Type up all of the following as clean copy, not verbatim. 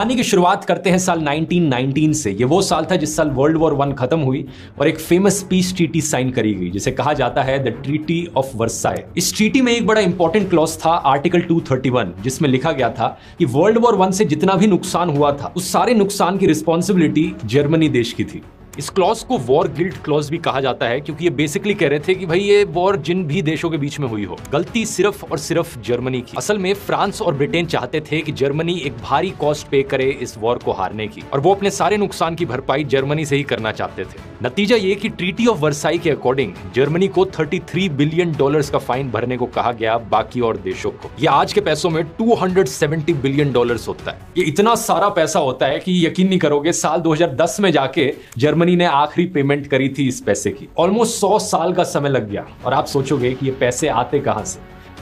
कहानी की शुरुआत करते हैं साल 1919 से। ये वो साल था जिस साल वर्ल्ड वॉर 1 खत्म हुई और एक फेमस पीस ट्रीटी साइन करी गई जिसे कहा जाता है द ट्रीटी ऑफ वर्साई। इस ट्रीटी में एक बड़ा इंपॉर्टेंट क्लॉज था आर्टिकल 231 जिसमें लिखा गया था कि वर्ल्ड वॉर 1 से जितना भी नुकसान हुआ था उस सारे नुकसान की रिस्पॉन्सिबिलिटी जर्मनी देश की थी। इस क्लॉज को वॉर गिल्ट क्लॉज भी कहा जाता है क्योंकि ये बेसिकली कह रहे थे कि भाई ये वॉर जिन भी देशों के बीच में हुई हो, गलती सिर्फ और सिर्फ जर्मनी की। असल में फ्रांस और ब्रिटेन चाहते थे कि जर्मनी एक भारी कॉस्ट पे करे इस वॉर को हारने की और वो अपने सारे नुकसान की भरपाई जर्मनी से ही करना चाहते थे। नतीजा ये कि ट्रीटी ऑफ वर्साई के अकॉर्डिंग जर्मनी को $33 बिलियन का फाइन भरने को कहा गया बाकी और देशों को। ये आज के पैसों में $270 बिलियन होता है। ये इतना सारा पैसा होता है कि यकीन नहीं करोगे, साल 2010 में जाके जर्मनी ने आखिरी पेमेंट करी थी इस पैसे की। ऑलमोस्ट 100 साल का समय लग गया और आप सोचोगे कि ये पैसे आते कहां से?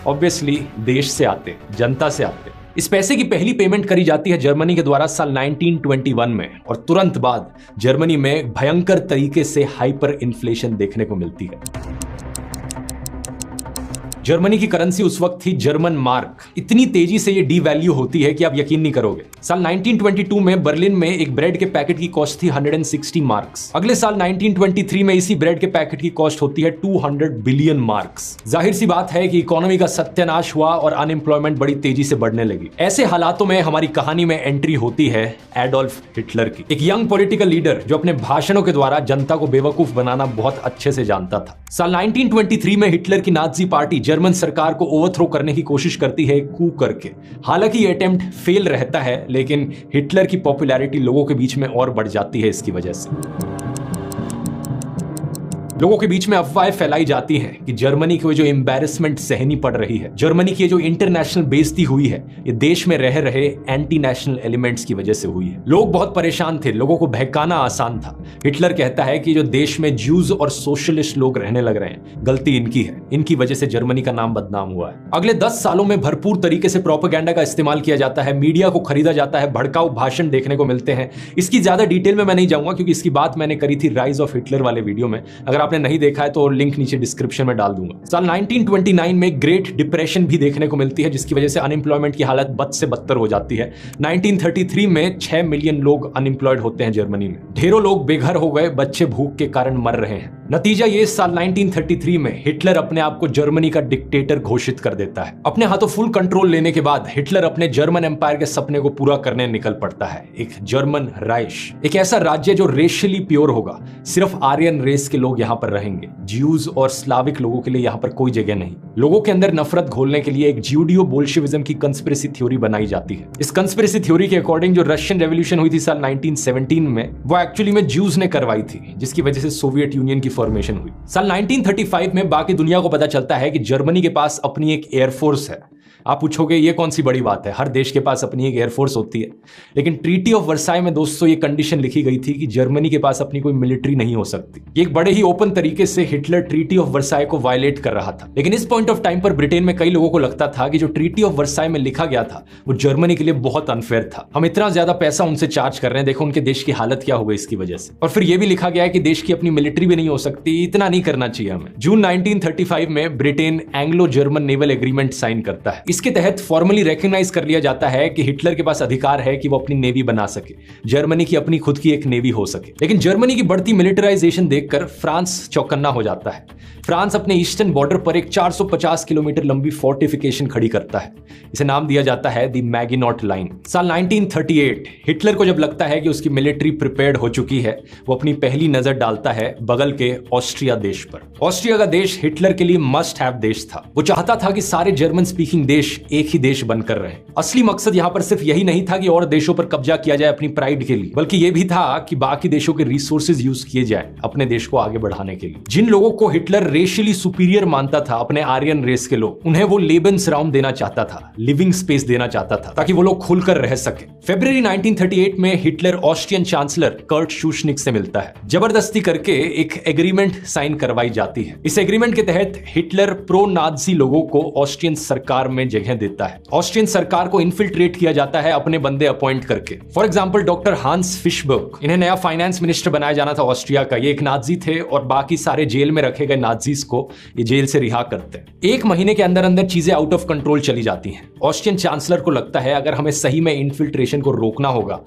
ऑब्वियसली देश से आते, जनता से आते। इस पैसे की पहली पेमेंट करी जाती है जर्मनी के द्वारा साल 1921 में और तुरंत बाद जर्मनी में भयंकर तरीके से हाइपर इन्फ्लेशन देखने को मिलती है। जर्मनी की करेंसी उस वक्त थी जर्मन मार्क। इतनी तेजी से ये डीवैल्यू होती है कि आप यकीन नहीं करोगे। साल 1922 में बर्लिन में एक ब्रेड के पैकेट की कॉस्ट थी 160 मार्क्स। अगले साल 1923 में इसी ब्रेड के पैकेट की कॉस्ट होती है 200 बिलियन मार्क्स। जाहिर सी बात है कि इकोनॉमी का सत्यानाश हुआ और अनएम्प्लॉयमेंट बड़ी तेजी से बढ़ने लगी। ऐसे हालातों में हमारी कहानी में एंट्री होती है एडोल्फ हिटलर की, एक यंग पॉलिटिकल लीडर जो अपने भाषणों के द्वारा जनता को बेवकूफ बनाना बहुत अच्छे से जानता था। साल 1923 में हिटलर की नाजी पार्टी जर्मन सरकार को ओवरथ्रो करने की कोशिश करती है कू करके। हालांकि ये अटेम्प्ट फेल रहता है लेकिन हिटलर की पॉपुलैरिटी लोगों के बीच में और बढ़ जाती है। इसकी वजह से लोगों के बीच में अफवाहें फैलाई जाती हैं कि जर्मनी को जो एम्बैरेसमेंट सहनी पड़ रही है, जर्मनी की जो इंटरनेशनल बेइज्जती हुई है, ये देश में रह रहे एंटी नेशनल एलिमेंट्स की वजह से हुई है। लोग बहुत परेशान थे, लोगों को बहकाना आसान था। हिटलर कहता है कि जो देश में ज्यूज और सोशलिस्ट लोग रहने लग रहे हैं, गलती इनकी है, इनकी वजह से जर्मनी का नाम बदनाम हुआ है। अगले 10 सालों में भरपूर तरीके से प्रोपेगेंडा का इस्तेमाल किया जाता है, मीडिया को खरीदा जाता है, भड़काऊ भाषण देखने को मिलते हैं। इसकी ज्यादा डिटेल में मैं नहीं जाऊंगा क्योंकि इसकी बात मैंने करी थी राइज ऑफ हिटलर वाले वीडियो में। अगर आपने नहीं देखा है तो लिंक नीचे डिस्क्रिप्शन में डाल दूंगा। साल 1929 में ग्रेट डिप्रेशन भी देखने को मिलती है जिसकी वजह से अनएम्प्लॉयमेंट की हालत बद से बदतर हो जाती है। 1933 में 6 मिलियन लोग अनएम्प्लॉयड होते हैं जर्मनी में। ढेरों लोग बेघर हो गए, बच्चे भूख के कारण मर रहे हैं। नतीजा ये, साल 1933 में हिटलर अपने आप को जर्मनी का डिक्टेटर घोषित कर देता है। अपने हाथों फुल कंट्रोल लेने के बाद हिटलर अपने जर्मन एम्पायर के सपने को पूरा करने निकल पड़ता है। एक जर्मन राइश, एक ऐसा राज्य जो रेशियली प्योर होगा, सिर्फ आर्यन रेस के लोग यहां पर रहेंगे। ज्यूज और स्लाविक लोगों के लिए यहां पर कोई जगह नहीं। लोगों के अंदर नफरत घोलने के लिए एक ज्यूडियो बोल्शेविज्म की कंस्पिरेसी थ्योरी बनाई जाती है। इस कंस्पिरेसी थ्योरी के अकॉर्डिंग जो रशियन रेवोल्यूशन हुई थी साल 1917 में, वो एक्चुअली में ज्यूज ने करवाई थी जिसकी वजह से सोवियत यूनियन की फॉर्मेशन हुई। साल 1935 में बाकी दुनिया को पता चलता है कि जर्मनी के पास अपनी एक एयरफोर्स है। आप पूछोगे ये कौन सी बड़ी बात है, हर देश के पास अपनी एक एयरफोर्स होती है। लेकिन ट्रीटी ऑफ वर्साई में दोस्तों ये कंडीशन लिखी गई थी कि जर्मनी के पास अपनी कोई मिलिट्री नहीं हो सकती। ये एक बड़े ही ओपन तरीके से हिटलर ट्रीटी ऑफ वर्साई को वायलेट कर रहा था। लेकिन इस पॉइंट ऑफ टाइम पर ब्रिटेन में कई लोगों को लगता था कि जो ट्रीटी ऑफ वर्साई में लिखा गया था वो जर्मनी के लिए बहुत अनफेयर था। हम इतना ज्यादा पैसा उनसे चार्ज कर रहे हैं, देखो उनके देश की हालत क्या हो गई इसकी वजह से। और फिर यह भी लिखा गया है कि देश की अपनी मिलिट्री भी नहीं हो सकती, इतना नहीं करना चाहिए हमें। जून 1935 में Britain Anglo German naval agreement sign करता है। इसके तहत फॉर्मली रिकॉग्नाइज कर लिया जाता है कि हिटलर के पास अधिकार है कि वो अपनी नेवी बना सके, जर्मनी की अपनी खुद की एक नेवी हो सके। लेकिन जर्मनी की बढ़ती मिलिटराइजेशन देखकर फ्रांस चौकन्ना हो जाता है। फ्रांस अपने ईस्टर्न बॉर्डर पर एक 450 किलोमीटर लंबी फोर्टिफिकेशन खड़ी करता है। इसे नाम दिया जाता है द मैगिनॉट लाइन। साल 1938 हिटलर को जब लगता है कि उसकी मिलिट्री प्रिपेयर्ड हो चुकी है, वो अपनी पहली नजर डालता है बगल के ऑस्ट्रिया देश पर। ऑस्ट्रिया का देश हिटलर के लिए मस्ट हैव देश था। वो चाहता था कि सारे जर्मन स्पीकिंग देश एक ही देश बनकर रहे। असली मकसद यहां पर सिर्फ यही नहीं था कि और देशों पर कब्जा किया जाए अपनी प्राइड के लिए, बल्कि यह भी था कि बाकी देशों के रिसोर्सेज यूज किए जाए अपने देश को आगे बढ़ाने के लिए। जिन लोगों को हिटलर रेशियली सुपीरियर मानता था, अपने आर्यन रेस के लोग, उन्हें वो लेबेंसराउम देना चाहता था, लिविंग स्पेस देना चाहता था ताकि वो लोग खुलकर रह सके। फरवरी 1938 में हिटलर ऑस्ट्रियन चांसलर कर्ट शूशनिक से मिलता है। जबरदस्ती करके एक एग्रीमेंट साइन करवाई जाती है। इस एग्रीमेंट के तहत हिटलर प्रो नाजी लोगों को ऑस्ट्रियन सरकार में जगह देता है। ऑस्ट्रियन सरकार को इन्फिल्ट्रेट किया जाता है अपने बंदे अपॉइंट करके। फॉर एग्जाम्पल डॉक्टर हांस फिशबर्ग, इन्हें नया फाइनेंस मिनिस्टर बनाया जाना था ऑस्ट्रिया का। ये एक नाजी थे और बाकी सारे जेल में रखे गए नाजीज को ये जेल से रिहा करते हैं। 1 महीने के अंदर अंदर चीजें आउट ऑफ कंट्रोल चली जाती हैं। ऑस्ट्रियन चांसलर को लगता है अगर हमें सही में इन्फिल्ट्रेशन को रोकना होगा